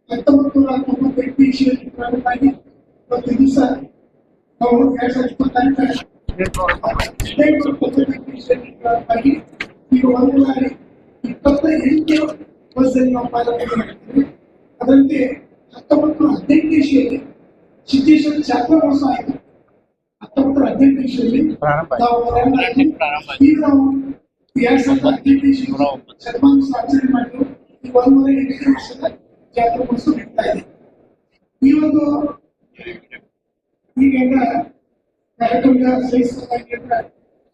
1998 ಇಸ್ವಿಯಲ್ಲಿ ಪ್ರಾರಂಭವಾಗಿ ಇವತ್ತು ದಿವಸ ನಾವು 2024 ಇಸ್ವಿಯಲ್ಲಿ ಪ್ರಾರಂಭವಾಗಿ ಈಗ 128 ವರ್ಷದಲ್ಲಿ ನಾವು ಪಾಲನೆ ಮಾಡಿದ್ದೇವೆ. ಅದರಂತೆ 1918 ಇಸ್ವಿಯಲ್ಲಿ ಸಿದ್ದೇಶ್ವರ ಜಾತ್ರಾ ಮಹೋತ್ಸವ ಆಯಿತು. 1918 ಇಸ್ವಿಯಲ್ಲಿ ನಾವು ಈಗ ನಾವು 2018 ಇಸ್ವಿಯಲ್ಲಿ ಶತಮಾನೋತ್ಸವ ಆಚರಣೆ ಮಾಡಿದ್ರು. ಈಗ 108 ವರ್ಷದ ಜಾತ್ರಾ ಮಹೋತ್ಸವ ನಡೀತಾ ಇದೆ. ಈ ಒಂದು ಈಗೆಲ್ಲ ಕಾರ್ಯಕ್ರಮದ ಸಹಿಸಲಾಗಿ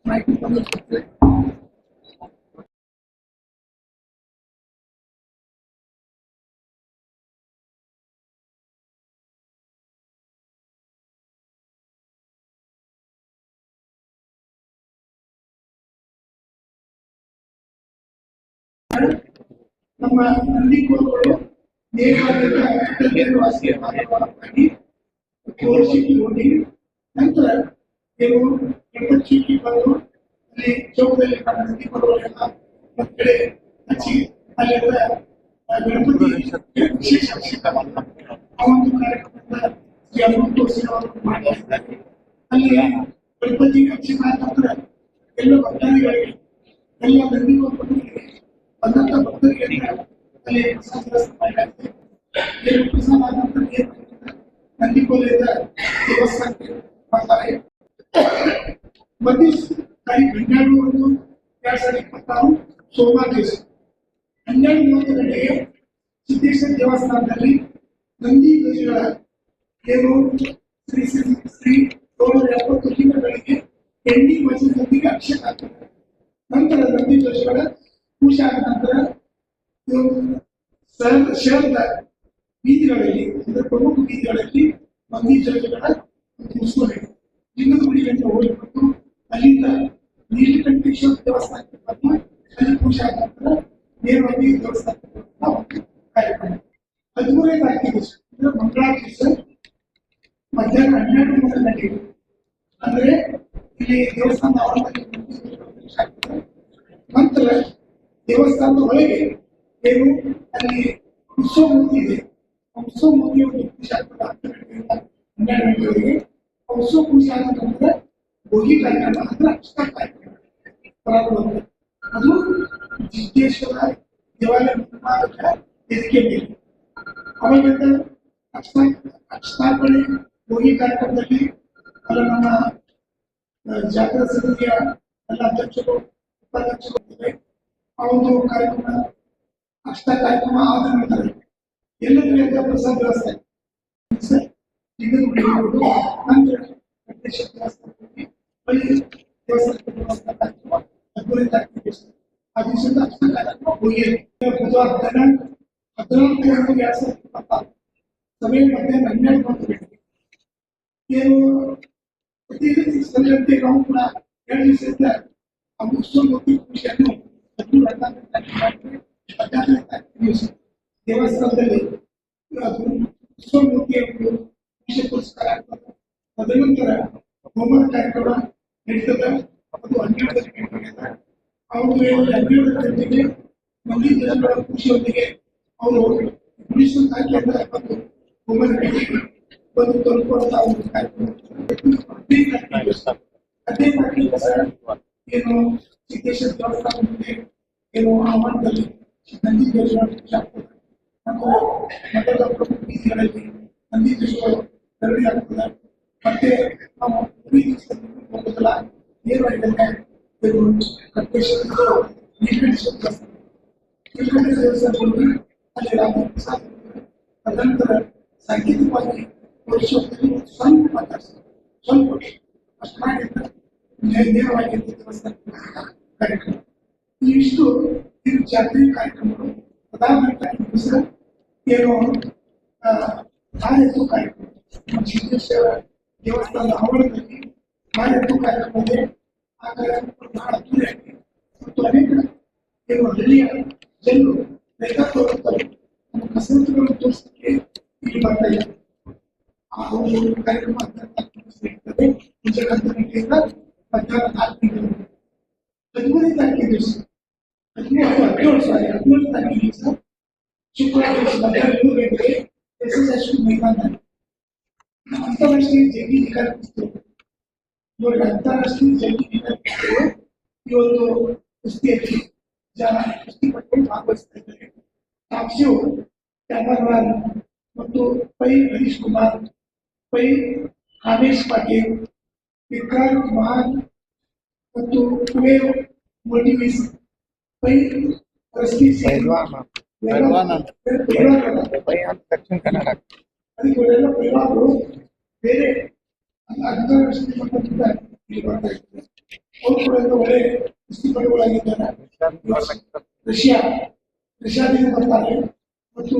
ಮಾಹಿತಿ ತಂದಿರ್ತೇವೆ. ನಮ್ಮ ನಂದಿಕೋಟೆಗಳು ನೇರವಾಗಿ ತೋರಿಸಿ ಹೋಗಿ ನಂತರ ನೀವು ಚೀಟಿ ಬಂದು ಅಲ್ಲಿ ಚೌಕದಲ್ಲಿ ನಂದಿಕೋಟೆಗಳೆಲ್ಲ ಒಂದ್ ಕಡೆ ಹಚ್ಚಿ ಅಲ್ಲೆಲ್ಲ ಗಣಪತಿ ವಿಶೇಷ ಆ ಒಂದು ಕಾರ್ಯಕ್ರಮದ ಶ್ರೀ ಅಮೃತೋತ್ಸವ ಮಾಡಿದ್ದಾರೆ. ಅಲ್ಲಿ ಗಣಪತಿ ಹಚ್ಚಿದ ನಂತರ ಎಲ್ಲ ಭಕ್ತಾದಿಗಳಿಗೆ ಎಲ್ಲ ನಂದಿಕೋಟೆಗಳಿಗೆ ಬಂದಂತ ಭಕ್ತರಿಗೆ ಅಲ್ಲಿ ಪ್ರಸಾದ ಮಾಡಲಾಗಿದೆ. ಪ್ರಸಾದ ಆದ ನಂತರ ನಂದಿಕೋಲೆಯಿಂದ ದೇವಸ್ಥಾನಕ್ಕೆ ಮಾಡ್ತಾರೆ. ತಾರೀಕು 12/1/2026 ಸೋಮವಾರ ದಿವಸ 12:30 ಗಂಟೆಗೆ ಸಿದ್ದೇಶ್ವರ ದೇವಸ್ಥಾನದಲ್ಲಿ ನಂದಿ ಧ್ವಜಗಳ ಏನು ಶ್ರೀ 170 ಲಿಂಗಗಳಿಗೆ ಎಣ್ಣೆ ವಚನದೊಂದಿಗೆ ಅಭಿಷೇಕ ಆಗ್ತದೆ. ನಂತರ ನಂದಿ ಧ್ವಜಗಳ ಪೂಜೆ ಆದ ನಂತರ ಶಹರದ ಬೀದಿಗಳಲ್ಲಿ ಅಂದರೆ ಪ್ರಮುಖ ಬೀದಿಗಳಲ್ಲಿ ನಂದಿ ಧ್ವಜಗಳ ಉತ್ಸವ ಲಿಂಗದ ಗುಡಿಗೆ ಹೋಗಬೇಕು. ಅಲ್ಲಿಂದ ನೀಲಕಂಠೇಶ್ವರ ದೇವಸ್ಥಾನಕ್ಕೆ ಬಂದು ಅಲ್ಲಿ ಪೂಜೆ ಆದ ನಂತರ ನೇರವಾಗಿ ದೇವಸ್ಥಾನಕ್ಕೆ ಕಾರ್ಯಕ್ರಮ. 13ನೇ ತಾರೀಕಿಗೆ ಅಂದ್ರೆ ಮಂಗಳವಾರ ದಿವಸ ಮಧ್ಯಾಹ್ನ 12:30 ಗಂಟೆಗೆ ಅಂದ್ರೆ ಇಲ್ಲಿ ದೇವಸ್ಥಾನದ ಆವರಣದಲ್ಲಿ ನಂತರ ದೇವಸ್ಥಾನದ ಒಳಗೆ ಏನು ಅಲ್ಲಿ ಉತ್ಸವ ಮೂರ್ತಿ ಇದೆ. ಆ ಉತ್ಸವ ಮೂರ್ತಿ ಒಂದು ಪೂಜೆ ಆಗ್ತದೆ 10 ಗಂಟೆಯಿಂದ 12 ಗಂಟೆವರೆಗೆ. ಆ ಉತ್ಸವ ಪೂಜೆ ಆದ ನಂತರ ಭೋಗಿ ಕಾರ್ಯಕ್ರಮ ಅಂದ್ರೆ ಅಕ್ಷತಾ ಕಾರ್ಯಕ್ರಮ ಪ್ರಾರಂಭ. ಅದು ಸಿದ್ದೇಶ್ವರ ದೇವಾಲಯ ನಿರ್ಮಾಣದ ವೇದಿಕೆ ಮೇಲೆ ಅವಾಗಿಂದ ಅಕ್ಷತಾರ್ಪಣೆ ಭೋಗಿ ಕಾರ್ಯಕ್ರಮದಲ್ಲಿ ಅಲ್ಲ ನಮ್ಮ ಜಾತ್ರಾ ಸಮಿತಿಯ ಎಲ್ಲ ಅಧ್ಯಕ್ಷರು ಉಪಾಧ್ಯಕ್ಷರು ಇದ್ದಾರೆ. ಆ ಒಂದು ಕಾರ್ಯಕ್ರಮ ಅಷ್ಟ ಕಾರ್ಯಕ್ರಮ ಆದ ನಂತರ ಎಲ್ಲದರಿಂದ ಪ್ರಸಾದ ವ್ಯವಸ್ಥೆ ನಂತರ ಅಲ್ಲಿ ದೇವಸ್ಥಾನ ಕಾರ್ಯಕ್ರಮ 13ನೇ ತಾರೀಕಿಗೆ ಆ ದಿವಸದ ಅಷ್ಟ ಕಾರ್ಯಕ್ರಮ ಹೋಗಿಯಲ್ಲಿ ಬುಧವಾರ 14/1/2026 ಸಮಯ ಮಧ್ಯಾಹ್ನ 12:30 ಗಂಟೆಗೆ ಏನು ಪ್ರತಿ ಸ್ಥಳದಂತೆ ನಾವು ಕೂಡ 2 ದಿವಸದಿಂದ ಆ ಉತ್ಸವ ಮೂರ್ತಿ ಪೂಜೆಯನ್ನು 14ನೇ ತಾರೀಕು ದಿವಸ ದೇವಸ್ಥಾನದಲ್ಲಿ ಉತ್ಸವ ಮೂರ್ತಿಯ ಪೂಜೆ ಪುರಸ್ಕಾರ ಆಗ್ತದೆ. ತದನಂತರ ಹೋಮದ ಕಾರ್ಯಕ್ರಮ ನಡೀತದೆ. ಅದು 12 ಗಂಟೆಗೆ ಆ ಒಂದು 12 ಗಂಟೆಗೆ ನಂದಿ ಧ್ವಜಗಳ ಪೂಜೆಯೊಂದಿಗೆ ಅವರು ಪೊಲೀಸ್ ಇಲಾಖೆಯಿಂದ ಬಂದು ಹೋಮದ ಗಂಟೆಗೆ ಬಂದು ತಲುಪುವಂತ ಒಂದು ಕಾರ್ಯಕ್ರಮ 15 ತಾರೀಕಿಗೆ ಏನು ಸಿದ್ದೇಶ್ವರ ದೇವಸ್ಥಾನ ಮುಂದೆ ಏನು ಆವರಣದಲ್ಲಿ ನಂದಿ ಧ್ವಜಗಳ ಪೂಜೆ ಆಗ್ತದೆ. ಮತ್ತು ನಗರದ ಪ್ರಮುಖ ಬೀದಿಗಳಲ್ಲಿ ನಂದಿ ಧ್ವಜಗಳು ಧರಣಿ ಆಗ್ತದೆ. ಮತ್ತೆ ನಾವು ಹೋಗೋದಿಲ್ಲ ನೇರವಾಗಿ ನೀಲಕಂಠೇಶ್ವರ ದೇವಸ್ಥಾನದಲ್ಲಿ ಅಲ್ಲಿ ರಾತ್ರಿ ಪ್ರಸಾದ ತದನಂತರ ಸಾಂಕೇತಿಕವಾಗಿ ವರ್ಷದಲ್ಲಿ ಸ್ವಲ್ಪ ಮಾತಾಡ್ತಾರೆ, ಸ್ವಲ್ಪ ಅಷ್ಟಾಗಿಂದ ನೇರವಾಗಿ ದೇವಸ್ಥಾನ ಕಾರ್ಯಕ್ರಮ. ಇಷ್ಟು ಇದು ಜಾತ್ರೆ ಕಾರ್ಯಕ್ರಮಗಳು. ಅದಾದ ನಂತರ ದಿವಸ ಏನು ಕಾಲೆತ್ತು ಕಾರ್ಯಕ್ರಮ ಸಿದ್ದೇಶ್ವರ ದೇವಸ್ಥಾನದ ಆವರಣದಲ್ಲಿ ಕಾಲೆತ್ತು ಕಾರ್ಯಕ್ರಮ ಇದೆ. ಆ ಕಾರ್ಯಕ್ರಮ ಬಹಳ ಅದ್ದೂರಿಯಾಗಿ ಮತ್ತು ಅನೇಕ ಏನು ಹಳ್ಳಿಯ ಜನರು ಬೇಕಾಗುತ್ತಾರೆ ನಮ್ಮ ಕಸರತ್ತುಗಳನ್ನು ತೋರಿಸಲಿಕ್ಕೆ ಇಲ್ಲಿ ಬರ್ತಾ ಇದ್ದಾರೆ. ಆ ಒಂದು ಕಾರ್ಯಕ್ರಮ ಇರ್ತದೆ ಮುಂಜಾನೆ 10 ಗಂಟೆಯಿಂದ ಮಧ್ಯಾಹ್ನ 4 ಗಂಟೆವರೆಗೆ. 13ನೇ ತಾರೀಕಿನ ದಿವಸ 17 ತಾರೀಕಿನ ದಿವಸ ಶುಕ್ರವಾರ ದಿವಸ ಮಧ್ಯಾಹ್ನ 3 ಗಂಟೆಗೆ ಅಂತಾರಾಷ್ಟ್ರೀಯ ಜಂಗಿ ನಿಗಾ ನೋಡಿ, ಅಂತಾರಾಷ್ಟ್ರೀಯ ಜಂಗಿ ನಿಗಾ ಈ ಒಂದು ಕುಸ್ತಿಯಲ್ಲಿ ಜನ ಕುಸ್ತಿಪಟುಗಳು ಭಾಗವಹಿಸ್ತಾ ಇದ್ದಾರೆ. ಸಾಕ್ಷಿಯು ಕ್ಯಾಮರಾಮನ್ ಮತ್ತು ಪೈ ಹರೀಶ್ ಕುಮಾರ್, ಪೈ ಕಾಮೇಶ್ ಪಾಟೀಲ್, ವಿಕ್ರಾಂತ್ ಮಹಾನ್ ಮತ್ತು ಕುಬೇರ್ ಮೋಟಿವಿಸ್, ಪೈ ರಸ್ತಿ ದಕ್ಷಿಣ ಕನ್ನಡ ಅದಕ್ಕೆ ಇವರೆಲ್ಲ ಪೈವಾಗಳು ಬೇರೆ ಅಂತಾರಾಷ್ಟ್ರೀಯ ಮಟ್ಟದಿಂದ ಇಲ್ಲಿ ಬರ್ತಾ ಇದ್ದಾರೆ. ಅವರು ಕೂಡ ಒಳ್ಳೆ ಕುಸ್ತಿಪಟುಗಳಾಗಿದ್ದಾರೆ. ರಷ್ಯಾದಿಂದ ಬರ್ತಾರೆ ಮತ್ತು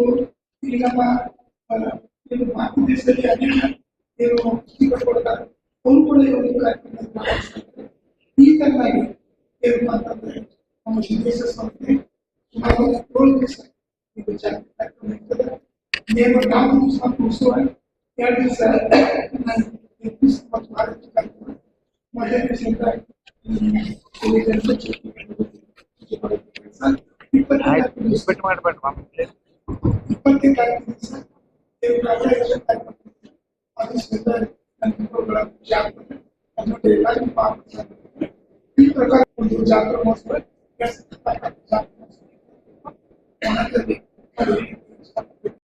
ಇಲ್ಲಿ ನಮ್ಮ ಏನು ಭಾರತ ದೇಶದಲ್ಲಿ ಅನೇಕ ಏನು ಕುಸ್ತಿಪಟುಗಳಿದ್ದಾರೆ, ಅವರು ಕೂಡ ಈ ಒಂದು ಕಾರ್ಯಕ್ರಮದಲ್ಲಿ ಭಾಗವಹಿಸ್ತಾರೆ. ಈ ತರನಾಗಿ ಏನಪ್ಪಾ ಅಂತಂದ್ರೆ ನಮ್ಮ ಸಿದ್ದೇಶ್ವರ ಸಂಸ್ಥೆ ಸುಮಾರು 7 ದಿವಸ ಇದು ಜಾಗೃತಿ ಕಾರ್ಯಕ್ರಮ ಇರ್ತದೆ. ನೇಮ 4 ದಿವಸ ಮುಗಿಸುವ 2 ದಿವಸ ಮತ್ತು ಆರೋಗ್ಯ ಕಾರ್ಯಕ್ರಮ ಮೊದಲನೇ ದಿವಸದಿಂದ 20 ತಾರೀಕು ದಿವಸ ಈ ಪ್ರಕಾರ ಒಂದು ಜಾತ್ರಾ ಮಹೋತ್ಸವ